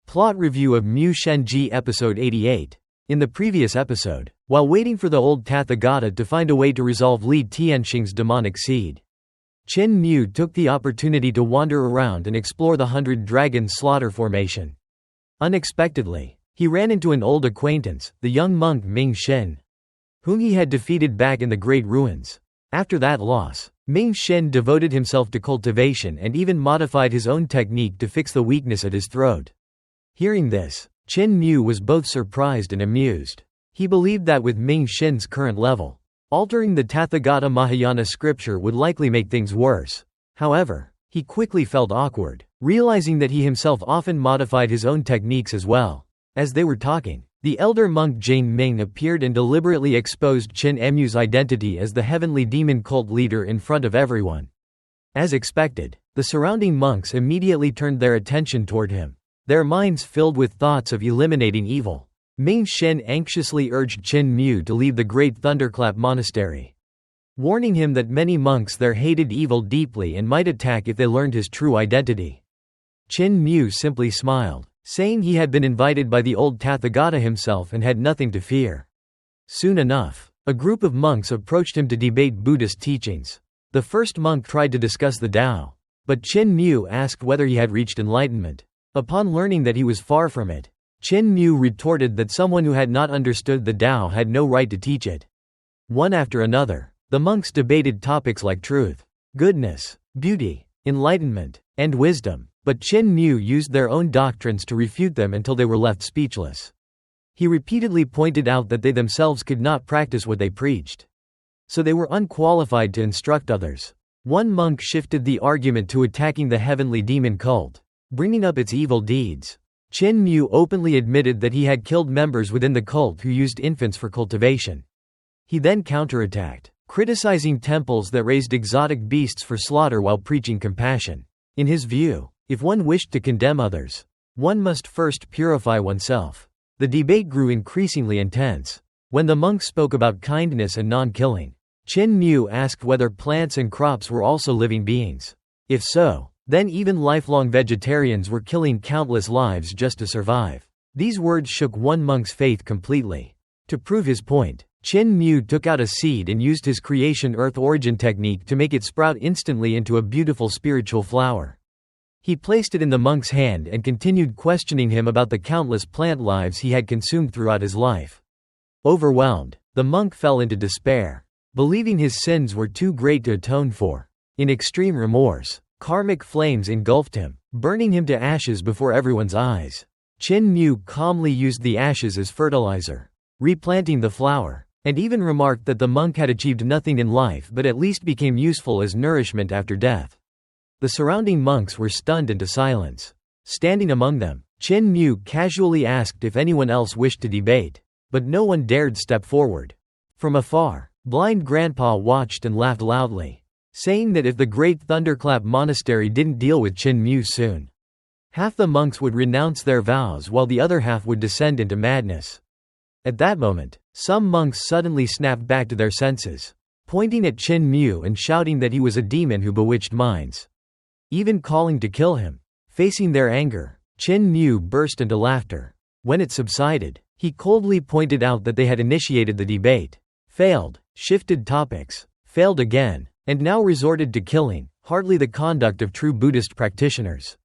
Plot review of Mu Shenji Episode 88. In the previous episode, while waiting for the old Tathagata to find a way to resolve Li Tianxing's demonic seed, Qin Mu took the opportunity to wander around and explore the 100 Dragon Slaughter Formation. Unexpectedly, he ran into an old acquaintance, the young monk Ming Xin, whom he had defeated back in the Great Ruins. After that loss, Ming Xin devoted himself to cultivation and even modified his own technique to fix the weakness at his throat. Hearing this, Qin Mu was both surprised and amused. He believed that with Ming Xin's current level, altering the Tathagata Mahayana scripture would likely make things worse. However, he quickly felt awkward, realizing that he himself often modified his own techniques as well. As they were talking, the elder monk Jane Ming appeared and deliberately exposed Qin Mu's identity as the heavenly demon cult leader in front of everyone. As expected, the surrounding monks immediately turned their attention toward him, their minds filled with thoughts of eliminating evil. Ming Xin anxiously urged Qin Mu to leave the Great Thunderclap Monastery, warning him that many monks there hated evil deeply and might attack if they learned his true identity. Qin Mu simply smiled, saying he had been invited by the old Tathagata himself and had nothing to fear. Soon enough, a group of monks approached him to debate Buddhist teachings. The first monk tried to discuss the Tao, but Qin Mu asked whether he had reached enlightenment. Upon learning that he was far from it, Qin Mu retorted that someone who had not understood the Tao had no right to teach it. One after another, the monks debated topics like truth, goodness, beauty, enlightenment, and wisdom, but Qin Mu used their own doctrines to refute them until they were left speechless. He repeatedly pointed out that they themselves could not practice what they preached, so they were unqualified to instruct others. One monk shifted the argument to attacking the heavenly demon cult, bringing up its evil deeds. Qin Mu openly admitted that he had killed members within the cult who used infants for cultivation. He then counterattacked, criticizing temples that raised exotic beasts for slaughter while preaching compassion. In his view, if one wished to condemn others, one must first purify oneself. The debate grew increasingly intense. When the monks spoke about kindness and non-killing, Qin Mu asked whether plants and crops were also living beings. If so, then even lifelong vegetarians were killing countless lives just to survive. These words shook one monk's faith completely. To prove his point, Qin Mu took out a seed and used his creation earth origin technique to make it sprout instantly into a beautiful spiritual flower. He placed it in the monk's hand and continued questioning him about the countless plant lives he had consumed throughout his life. Overwhelmed, the monk fell into despair, believing his sins were too great to atone for. In extreme remorse, karmic flames engulfed him, burning him to ashes before everyone's eyes. Qin Mu calmly used the ashes as fertilizer, replanting the flower, and even remarked that the monk had achieved nothing in life but at least became useful as nourishment after death. The surrounding monks were stunned into silence. Standing among them, Qin Mu casually asked if anyone else wished to debate, but no one dared step forward. From afar, blind grandpa watched and laughed loudly, saying that if the Great Thunderclap Monastery didn't deal with Qin Mu soon, half the monks would renounce their vows while the other half would descend into madness. At that moment, some monks suddenly snapped back to their senses, pointing at Qin Mu and shouting that he was a demon who bewitched minds, even calling to kill him. Facing their anger, Qin Mu burst into laughter. When it subsided, he coldly pointed out that they had initiated the debate, failed, shifted topics, failed again, and now resorted to killing, hardly the conduct of true Buddhist practitioners.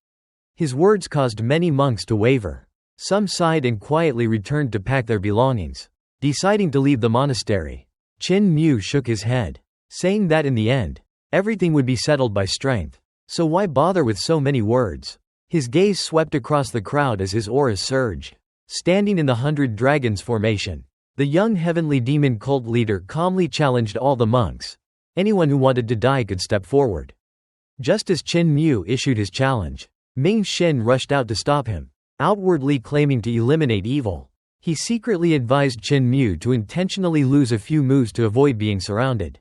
His words caused many monks to waver. Some sighed and quietly returned to pack their belongings. Deciding to leave the monastery, Qin Mu shook his head, saying that in the end, everything would be settled by strength. So why bother with so many words? His gaze swept across the crowd as his aura surged. Standing in the 100 Dragons formation, the young heavenly demon cult leader calmly challenged all the monks. Anyone who wanted to die could step forward. Just as Qin Mu issued his challenge, Ming Xin rushed out to stop him, outwardly claiming to eliminate evil. He secretly advised Qin Mu to intentionally lose a few moves to avoid being surrounded.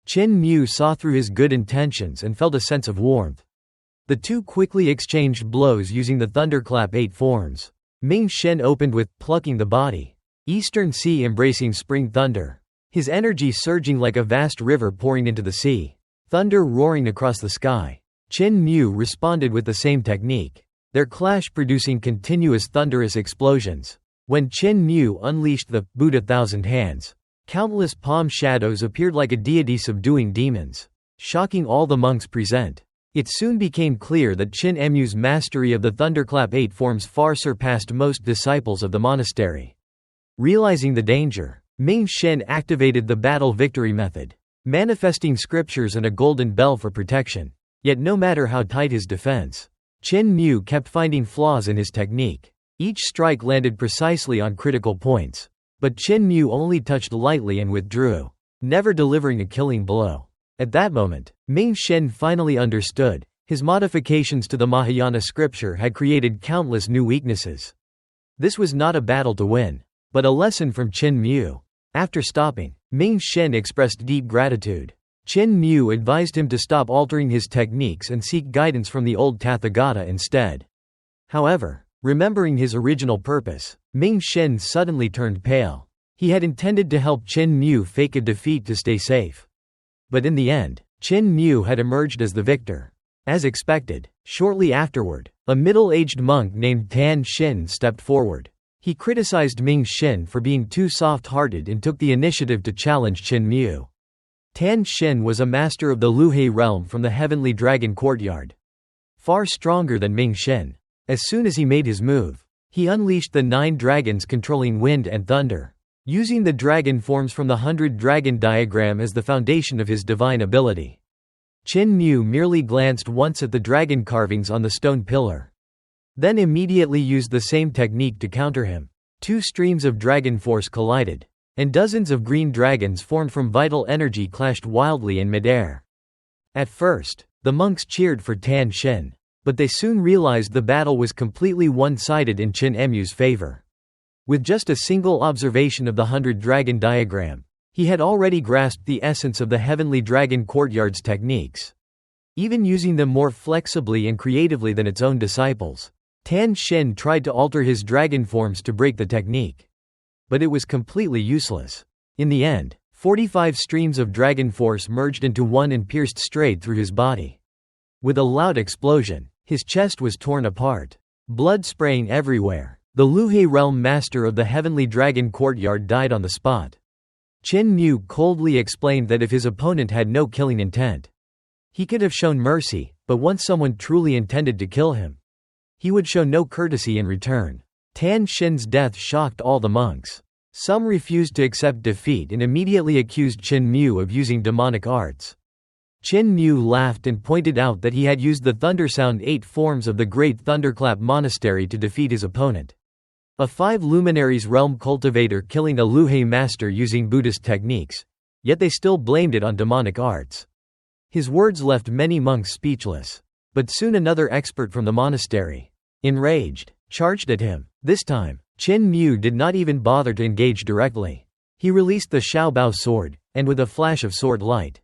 Qin Mu saw through his good intentions and felt a sense of warmth. The two quickly exchanged blows using the Thunderclap 8 forms. Ming Xin opened with plucking the body, Eastern Sea embracing Spring Thunder, his energy surging like a vast river pouring into the sea, thunder roaring across the sky. Qin Mu responded with the same technique. their clash producing continuous thunderous explosions. When Qin Mu unleashed the Buddha Thousand Hands, countless palm shadows appeared like a deity subduing demons, shocking all the monks present. It soon became clear that Qin Mu's mastery of the thunderclap 8 forms far surpassed most disciples of the monastery. Realizing the danger, Ming Shen activated the battle victory method, manifesting scriptures and a golden bell for protection. Yet no matter how tight his defense, Qin Mu kept finding flaws in his technique. Each strike landed precisely on critical points, but Qin Mu only touched lightly and withdrew, never delivering a killing blow. At that moment, Ming Shen finally understood. His modifications to the Mahayana scripture had created countless new weaknesses. This was not a battle to win, but a lesson from Qin Mu. After stopping, Ming Shen expressed deep gratitude. Qin Mu advised him to stop altering his techniques and seek guidance from the old Tathagata instead. However, remembering his original purpose, Ming Shen suddenly turned pale. He had intended to help Qin Mu fake a defeat to stay safe. But in the end, Qin Mu had emerged as the victor. As expected, shortly afterward, a middle-aged monk named Tan Xin stepped forward. He criticized Ming Shen for being too soft-hearted and took the initiative to challenge Qin Mu. Tan Xin was a master of the Luhe realm from the Heavenly Dragon Courtyard, far stronger than Ming Shen. As soon as he made his move, he unleashed the 9 dragons controlling wind and thunder, using the dragon forms from the 100 dragon diagram as the foundation of his divine ability. Qin Mu merely glanced once at the dragon carvings on the stone pillar, then immediately used the same technique to counter him. 2 streams of dragon force collided, and dozens of green dragons formed from vital energy clashed wildly in midair. At first, the monks cheered for Tan Xin, but they soon realized the battle was completely one-sided in Qin Mu's favor. With just a single observation of the 100 dragon diagram, he had already grasped the essence of the Heavenly Dragon Courtyard's techniques. Even using them more flexibly and creatively than its own disciples, Tan Xin tried to alter his dragon forms to break the technique. But it was completely useless. In the end, 45 streams of dragon force merged into one and pierced straight through his body. With a loud explosion, his chest was torn apart, blood spraying everywhere. The Luhe realm master of the Heavenly Dragon Courtyard died on the spot. Qin Mu coldly explained that if his opponent had no killing intent, he could have shown mercy, but once someone truly intended to kill him, he would show no courtesy in return. Tan Xin's death shocked all the monks. Some refused to accept defeat and immediately accused Qin Mu of using demonic arts. Qin Mu laughed and pointed out that he had used the Thundersound 8 forms of the Great Thunderclap Monastery to defeat his opponent. A 5 luminaries realm cultivator killing a Luhe master using Buddhist techniques, yet they still blamed it on demonic arts. His words left many monks speechless. But soon another expert from the monastery, enraged, charged at him. This time, Qin Mu did not even bother to engage directly. He released the Xiaobao sword, and with a flash of sword light,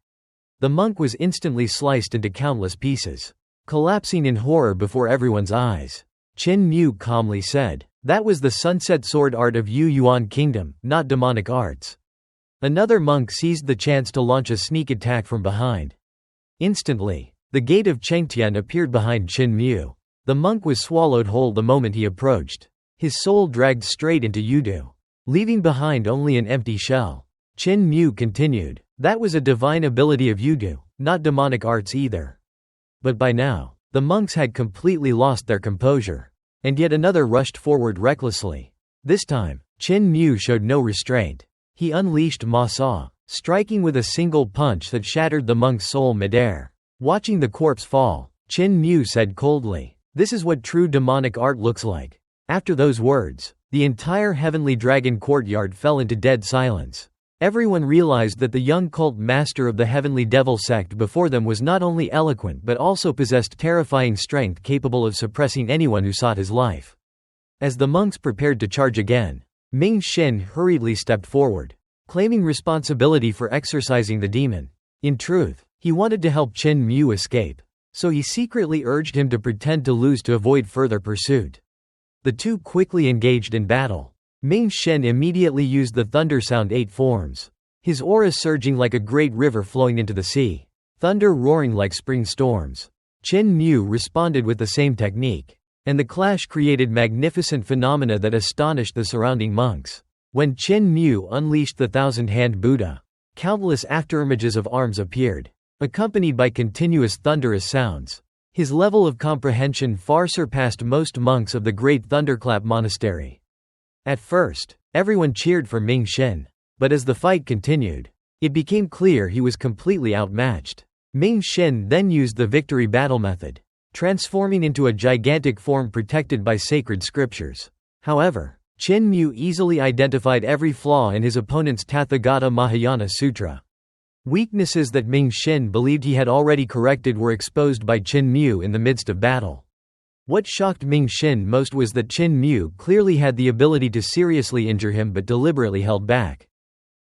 the monk was instantly sliced into countless pieces, collapsing in horror before everyone's eyes. Qin Mu calmly said, "That was the sunset sword art of Yu Yuan Kingdom, not demonic arts." Another monk seized the chance to launch a sneak attack from behind. Instantly, the gate of Chengtian appeared behind Qin Mu. The monk was swallowed whole the moment he approached. His soul dragged straight into Yudu, leaving behind only an empty shell. Qin Mu continued, "That was a divine ability of Yudu, not demonic arts either." But by now, the monks had completely lost their composure. And yet another rushed forward recklessly. This time, Qin Mu showed no restraint. He unleashed Ma Sa, striking with a single punch that shattered the monk's soul midair. Watching the corpse fall, Qin Mu said coldly, "This is what true demonic art looks like." After those words, the entire Heavenly Dragon Courtyard fell into dead silence. Everyone realized that the young cult master of the Heavenly Devil sect before them was not only eloquent but also possessed terrifying strength capable of suppressing anyone who sought his life. As the monks prepared to charge again, Ming Shen hurriedly stepped forward, claiming responsibility for exorcising the demon. In truth, he wanted to help Qin Mu escape, so he secretly urged him to pretend to lose to avoid further pursuit. The two quickly engaged in battle. Ming Shen immediately used the Thundersound 8 forms, his aura surging like a great river flowing into the sea, thunder roaring like spring storms. Qin Mu responded with the same technique. and the clash created magnificent phenomena that astonished the surrounding monks. When Qin Mu unleashed the thousand-hand Buddha, countless afterimages of arms appeared, accompanied by continuous thunderous sounds. His level of comprehension far surpassed most monks of the Great Thunderclap Monastery. At first, everyone cheered for Ming Xin, but as the fight continued, it became clear he was completely outmatched. Ming Xin then used the victory battle method, transforming into a gigantic form protected by sacred scriptures. However, Qin Mu easily identified every flaw in his opponent's Tathagata Mahayana Sutra. Weaknesses that Ming Xin believed he had already corrected were exposed by Qin Mu in the midst of battle. What shocked Ming Xin most was that Qin Mu clearly had the ability to seriously injure him but deliberately held back.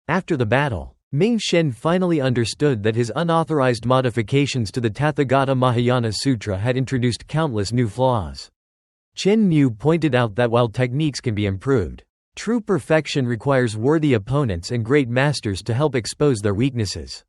After the battle, Ming Xin finally understood that his unauthorized modifications to the Tathagata Mahayana Sutra had introduced countless new flaws. Qin Mu pointed out that while techniques can be improved, true perfection requires worthy opponents and great masters to help expose their weaknesses.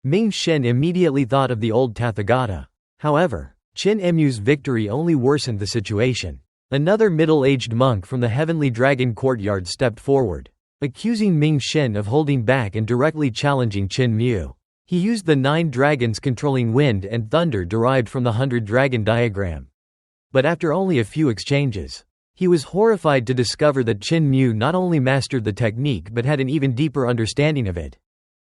Ming Xin immediately thought of the old Tathagata. However, Qin Mu's victory only worsened the situation. Another middle-aged monk from the Heavenly Dragon Courtyard stepped forward, accusing Ming Xin of holding back and directly challenging Qin Mu. He used the 9 dragons controlling wind and thunder derived from the 100-dragon diagram. But after only a few exchanges, he was horrified to discover that Qin Mu not only mastered the technique but had an even deeper understanding of it.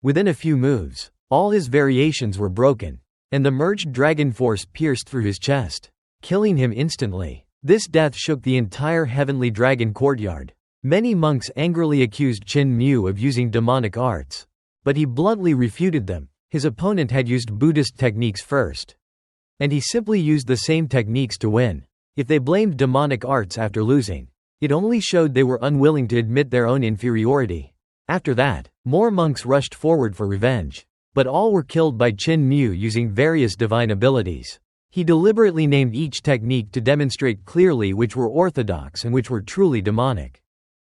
Within a few moves, all his variations were broken, and the merged dragon force pierced through his chest, killing him instantly. This death shook the entire Heavenly Dragon Courtyard. Many monks angrily accused Qin Mu of using demonic arts, but he bluntly refuted them. His opponent had used Buddhist techniques first, and he simply used the same techniques to win. If they blamed demonic arts after losing, it only showed they were unwilling to admit their own inferiority. After that, more monks rushed forward for revenge, but all were killed by Qin Mu using various divine abilities. He deliberately named each technique to demonstrate clearly which were orthodox and which were truly demonic.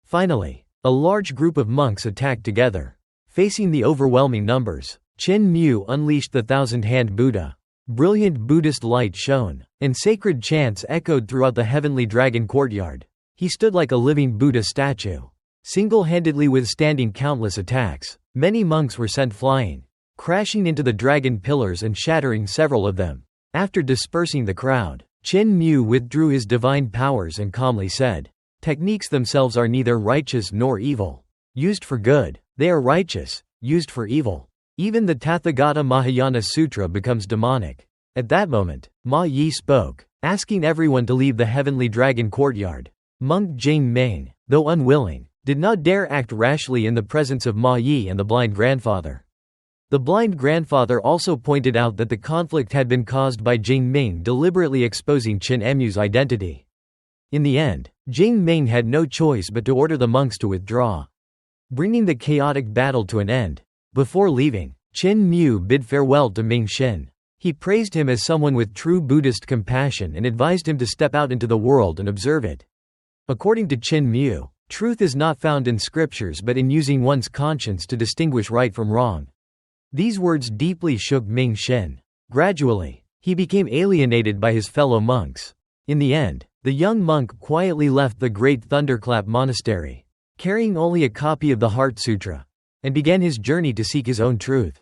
Finally, a large group of monks attacked together. Facing the overwhelming numbers, Qin Mu unleashed the thousand-hand Buddha. Brilliant Buddhist light shone, and sacred chants echoed throughout the Heavenly Dragon Courtyard. He stood like a living Buddha statue, single-handedly withstanding countless attacks. Many monks were sent flying, crashing into the dragon pillars and shattering several of them. After dispersing the crowd, Qin Mu withdrew his divine powers and calmly said, "Techniques themselves are neither righteous nor evil. Used for good, they are righteous; used for evil, even the Tathagata Mahayana Sutra becomes demonic." At that moment, Ma Yi spoke, asking everyone to leave the Heavenly Dragon Courtyard. Monk Jing Ming, though unwilling, did not dare act rashly in the presence of Ma Yi and the blind grandfather. The blind grandfather also pointed out that the conflict had been caused by Jing Ming deliberately exposing Qin Mu's identity. In the end, Jing Ming had no choice but to order the monks to withdraw, bringing the chaotic battle to an end. Before leaving, Qin Mu bid farewell to Ming Xin. He praised him as someone with true Buddhist compassion and advised him to step out into the world and observe it. According to Qin Mu, truth is not found in scriptures but in using one's conscience to distinguish right from wrong. These words deeply shook Ming Xin. Gradually, he became alienated by his fellow monks. In the end, the young monk quietly left the Great Thunderclap Monastery, carrying only a copy of the Heart Sutra, and began his journey to seek his own truth.